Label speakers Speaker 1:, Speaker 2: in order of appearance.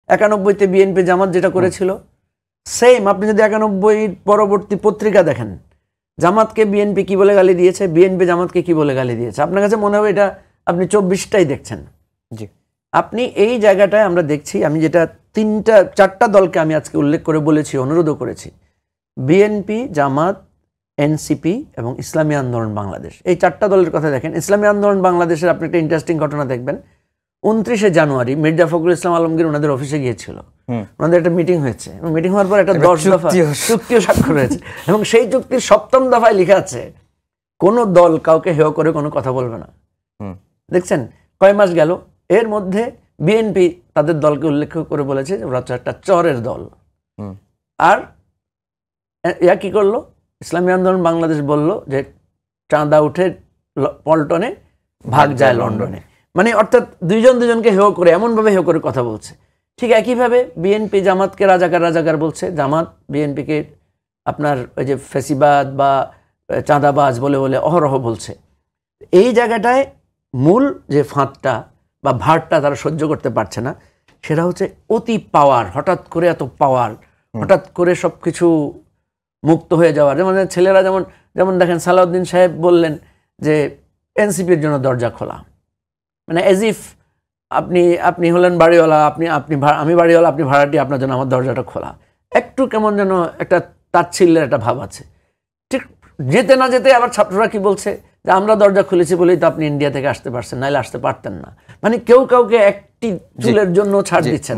Speaker 1: 91-তে BNP জামাত যেটা করেছিল same. আপনি যদি 91 পরবর্তী পত্রিকা দেখেন, জামাতকে বিএনপি কি বলে গালি দিয়েছে, বিএনপি জামাতকে কি বলে গালি দিয়েছে, আপনার কাছে মনে হবে এটা আপনি 24টাই দেখছেন।
Speaker 2: জি,
Speaker 1: আপনি এই জায়গাটায় আমরা দেখছি, আমি যেটা 4টা দলকে আমি আজকে উল্লেখ করে বলেছি, অনুরোধও করেছি, বিএনপি, জামাত, এনসিপি এবং ইসলামী আন্দোলন বাংলাদেশ। এই 4টা দলের কথা দেখেন। ইসলামী আন্দোলন বাংলাদেশের আপনি একটা ইন্টারেস্টিং ঘটনা দেখবেন। 29শে জানুয়ারি মির্জা ফখরুল ইসলাম আলমগীর ওনাদের অফিসে গিয়েছিল, ওনাদের একটা মিটিং হয়েছে এবং মিটিং হওয়ার পর একটা 10 দফা চুক্তিও স্বাক্ষর হয়েছে এবং সেই চুক্তির 7ম দফায় লেখা আছে কোনো দল কাউকে হেয় করে কোনো কথা বলবে না। দেখছেন কয় মাস গেল, এর মধ্যে বিএনপি তাদের দলকে উল্লেখ করে বলেছে যে ওরা একটা চরের দল। আর ইয়া কি করলো, ইসলামী আন্দোলন বাংলাদেশ বলল যে চাঁদা উঠে পল্টনে ভাগ যায় লন্ডনে। মানে অর্থাৎ দুজনকে হেয় করে, এমনভাবে হেয় করে কথা বলছে। ঠিক একইভাবে বিএনপি জামাতকে রাজাকার বলছে, জামাত বিএনপিকে আপনার ওই যে ফেসিবাদ বা চাঁদাবাজ বলে অহরহ বলছে। এই জায়গাটায় মূল যে ফাঁদটা বা ভারটা তারা সহ্য করতে পারছে না, সেটা হচ্ছে অতি পাওয়ার। হঠাৎ করে এত পাওয়ার, হঠাৎ করে সব কিছু মুক্ত হয়ে যাওয়ার। যেমন ছেলেরা যেমন দেখেন সালাউদ্দিন সাহেব বললেন যে এনসিপির জন্য দরজা খোলা, মানে এজ ইফ আপনি হলেন বাড়িওয়ালা, আমি বাড়িওয়ালা, আপনি ভাড়াটি, আপনার জন্য আমার দরজাটা খোলা। একটু কেমন যেন একটা তাচ্ছিল্যের একটা ভাব আছে। ঠিক যেতে না যেতে আবার ছাত্ররা কি বলছে যে আমরা দরজা খুলেছি বলেই তো আপনি ইন্ডিয়া থেকে আসতে পারছেন, নাহলে আসতে পারতেন না। মানে কেউ কাউকে একটি চুলের জন্য ছাড় দিচ্ছেন।